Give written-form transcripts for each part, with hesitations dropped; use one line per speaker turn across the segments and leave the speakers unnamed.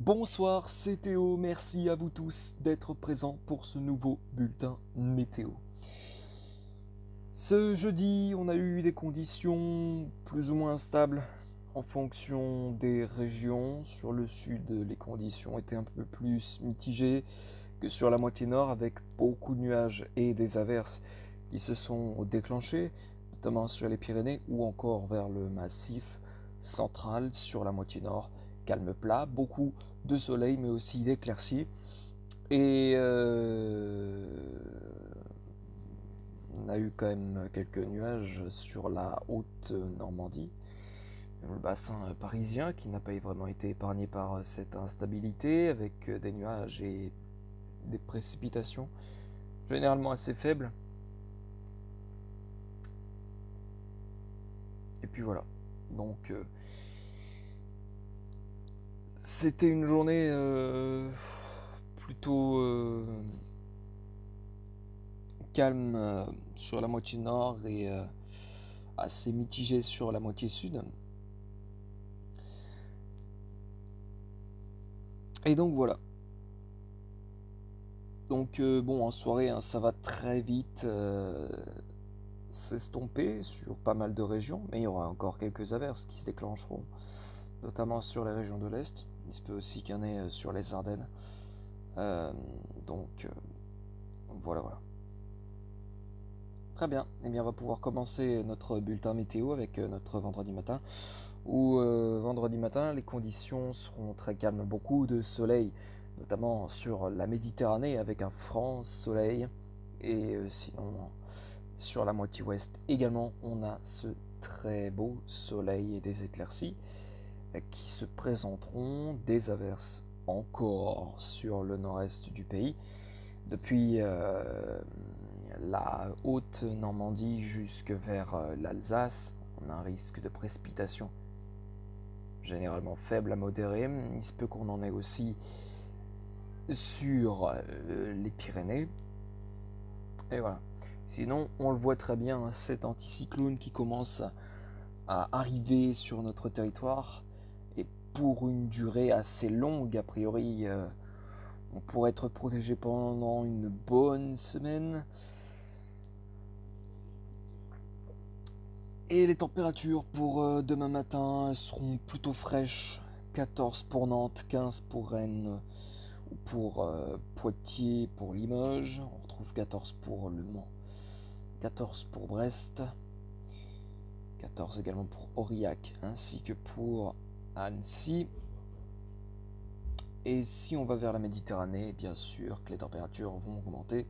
Bonsoir, c'est Théo, merci à vous tous d'être présents pour ce nouveau bulletin météo. Ce jeudi, on a eu des conditions plus ou moins stables en fonction des régions. Sur le sud, les conditions étaient un peu plus mitigées que sur la moitié nord, avec beaucoup de nuages et des averses qui se sont déclenchées, notamment sur les Pyrénées ou encore vers le massif central sur la moitié nord. Calme plat, beaucoup de soleil mais aussi d'éclaircies. Et on a eu quand même quelques nuages sur la haute Normandie, le bassin parisien qui n'a pas vraiment été épargné par cette instabilité, avec des nuages et des précipitations généralement assez faibles. Et puis voilà. Donc c'était une journée plutôt calme sur la moitié nord et assez mitigée sur la moitié sud. Et donc voilà. Donc bon, en soirée, hein, ça va très vite s'estomper sur pas mal de régions, mais il y aura encore quelques averses qui se déclencheront, notamment sur les régions de l'Est. Il se peut aussi qu'il y en ait sur les Ardennes. Donc voilà. Très bien, eh bien on va pouvoir commencer notre bulletin météo avec notre vendredi matin, où vendredi matin les conditions seront très calmes, beaucoup de soleil, notamment sur la Méditerranée avec un franc soleil, et sinon sur la moitié ouest également on a ce très beau soleil et des éclaircies qui se présenteront, des averses encore sur le nord-est du pays, depuis la haute Normandie jusque vers l'Alsace. On a un risque de précipitation généralement faible à modéré. Il se peut qu'on en ait aussi sur les Pyrénées. Et voilà. Sinon, on le voit très bien, cet anticyclone qui commence à arriver sur notre territoire, et pour une durée assez longue, a priori, on pourrait être protégé pendant une bonne semaine. Et les températures pour demain matin seront plutôt fraîches. 14 pour Nantes, 15 pour Rennes ou pour Poitiers, pour Limoges. On retrouve 14 pour Le Mans, 14 pour Brest, 14 également pour Aurillac, ainsi que pour Annecy. Et si on va vers la Méditerranée, bien sûr que les températures vont augmenter.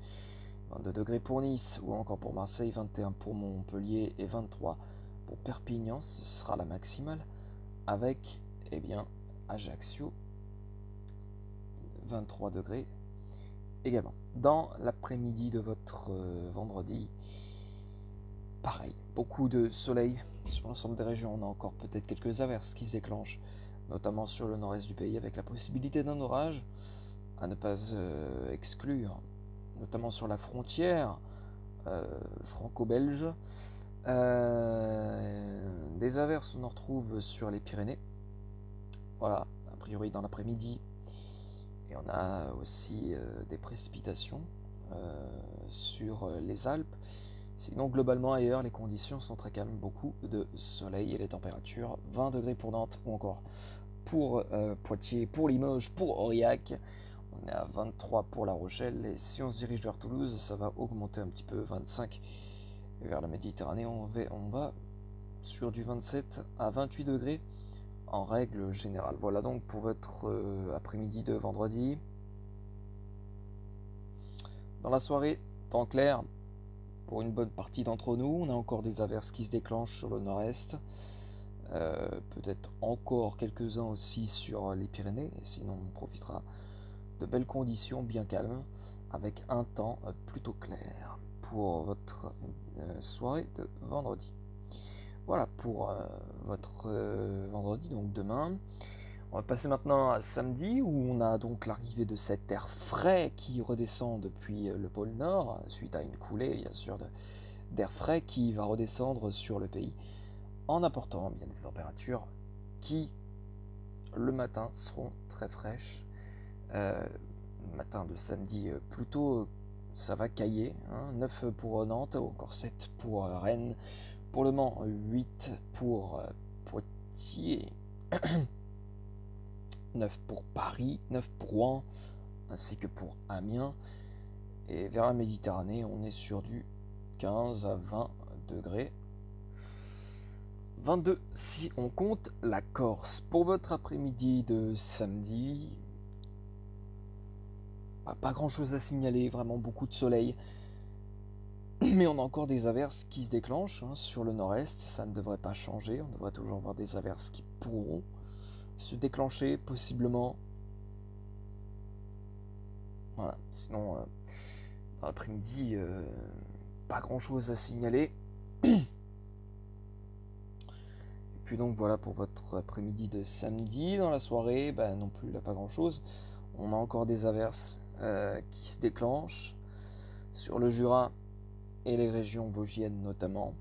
22 degrés pour Nice ou encore pour Marseille, 21 pour Montpellier et 23 pour Perpignan, ce sera la maximale, avec Ajaccio, 23 degrés également. Dans l'après-midi de votre vendredi, pareil, beaucoup de soleil sur l'ensemble des régions. On a encore peut-être quelques averses qui se déclenchent, notamment sur le nord-est du pays, avec la possibilité d'un orage à ne pas exclure, notamment sur la frontière franco-belge. Des averses, on en retrouve sur les Pyrénées. Voilà, a priori dans l'après-midi. Et on a aussi des précipitations sur les Alpes. Sinon, globalement ailleurs, les conditions sont très calmes. Beaucoup de soleil et les températures 20 degrés pour Nantes ou encore pour Poitiers, pour Limoges, pour Aurillac. On est à 23 pour La Rochelle. Et si on se dirige vers Toulouse, ça va augmenter un petit peu, 25. Et vers la Méditerranée, on va sur du 27 à 28 degrés en règle générale. Voilà donc pour votre après-midi de vendredi. Dans la soirée, temps clair pour une bonne partie d'entre nous. On a encore des averses qui se déclenchent sur le nord-est. Peut-être encore quelques-uns aussi sur les Pyrénées. Et sinon, on profitera de belles conditions bien calmes avec un temps plutôt clair pour votre soirée de vendredi. Voilà pour votre vendredi, donc demain. On va passer maintenant à samedi où on a donc l'arrivée de cet air frais qui redescend depuis le pôle Nord, suite à une coulée bien sûr d'air frais qui va redescendre sur le pays en apportant bien des températures qui le matin seront très fraîches. Le matin de samedi, plutôt, ça va cailler. 9 pour Nantes, encore 7 pour Rennes. Pour Le Mans, 8 pour Poitiers. 9 pour Paris, 9 pour Rouen, ainsi que pour Amiens. Et vers la Méditerranée, on est sur du 15 à 20 degrés. 22 si on compte la Corse. Pour votre après-midi de samedi, pas grand chose à signaler, vraiment beaucoup de soleil. Mais on a encore des averses qui se déclenchent sur le nord-est, ça ne devrait pas changer, on devrait toujours avoir des averses qui pourront se déclencher possiblement. Voilà, sinon dans l'après-midi, pas grand chose à signaler. Et puis donc voilà pour votre après-midi de samedi. Dans la soirée, non plus, là, pas grand chose. On a encore des averses qui se déclenchent sur le Jura et les régions vosgiennes notamment.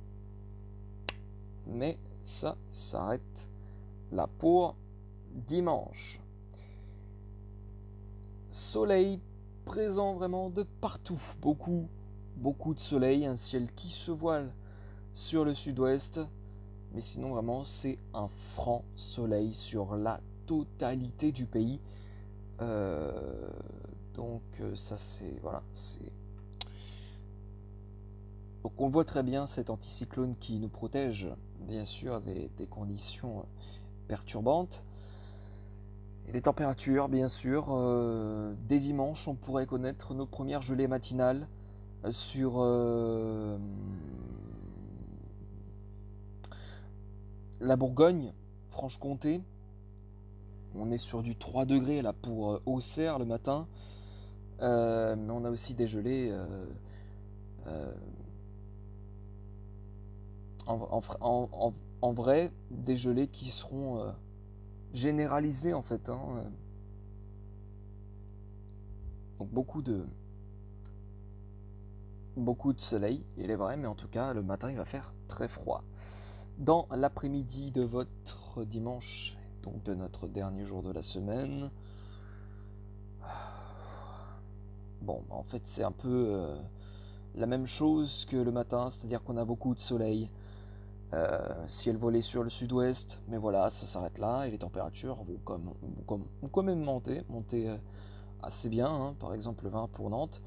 Mais ça s'arrête là pour dimanche. Soleil présent vraiment de partout. Beaucoup de soleil, un ciel qui se voile sur le sud-ouest. Mais sinon vraiment c'est un franc soleil sur la totalité du pays. Donc ça c'est voilà, c'est donc on voit très bien cet anticyclone qui nous protège bien sûr des conditions perturbantes. Et les températures bien sûr, dès dimanche on pourrait connaître nos premières gelées matinales sur la Bourgogne, Franche-Comté. On est sur du 3 degrés là pour Auxerre le matin. Mais on a aussi des gelées en vrai, des gelées qui seront généralisées en fait. Donc beaucoup de soleil, il est vrai, mais en tout cas le matin il va faire très froid. Dans l'après-midi de votre dimanche, donc de notre dernier jour de la semaine, bon, en fait c'est un peu la même chose que le matin, c'est-à-dire qu'on a beaucoup de soleil, ciel voilé sur le sud-ouest, mais voilà, ça s'arrête là, et les températures vont quand même monter assez bien, par exemple 20 pour Nantes,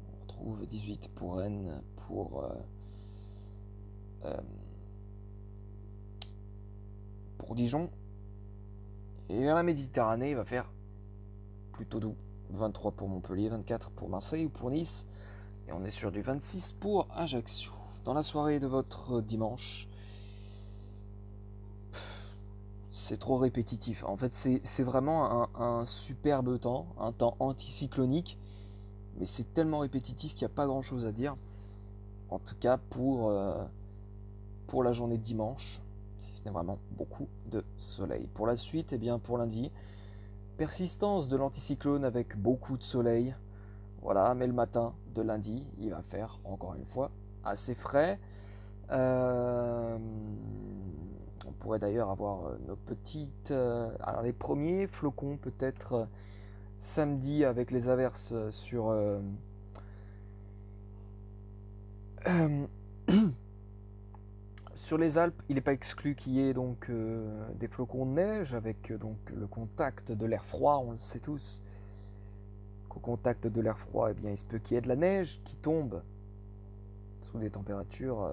on retrouve 18 pour Rennes, pour Dijon, et vers la Méditerranée il va faire plutôt doux, 23 pour Montpellier, 24 pour Marseille ou pour Nice, et on est sur du 26 pour Ajaccio. Dans la soirée de votre dimanche, c'est trop répétitif. En fait, c'est vraiment un superbe temps, un temps anticyclonique, mais c'est tellement répétitif qu'il n'y a pas grand chose à dire. En tout cas, pour la journée de dimanche, si ce n'est vraiment beaucoup de soleil. Pour la suite, eh bien, pour lundi, persistance de l'anticyclone avec beaucoup de soleil. Voilà, mais le matin de lundi, il va faire, encore une fois, assez frais. On pourrait d'ailleurs avoir nos petites... alors les premiers flocons peut-être samedi avec les averses sur... sur les Alpes, il n'est pas exclu qu'il y ait donc des flocons de neige avec donc le contact de l'air froid, on le sait tous. Qu'au contact de l'air froid, eh bien, il se peut qu'il y ait de la neige qui tombe sous des températures...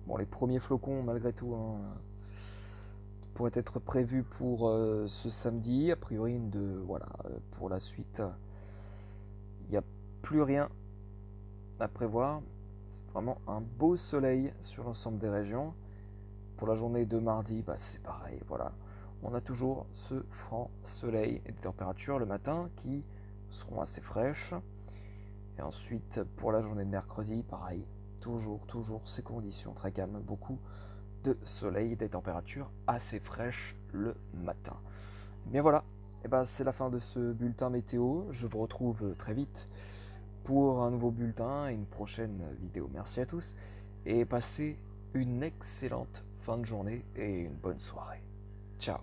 bon, les premiers flocons, malgré tout, pourraient être prévus pour ce samedi. A priori, pour la suite, il n'y a plus rien à prévoir. C'est vraiment un beau soleil sur l'ensemble des régions. Pour la journée de mardi, c'est pareil. Voilà, on a toujours ce franc soleil et des températures le matin qui seront assez fraîches. Et ensuite, pour la journée de mercredi, pareil. Toujours ces conditions très calmes, beaucoup de soleil et des températures assez fraîches le matin. Et bien voilà, c'est la fin de ce bulletin météo. Je vous retrouve très vite pour un nouveau bulletin et une prochaine vidéo. Merci à tous et passez une excellente fin de journée et une bonne soirée. Ciao.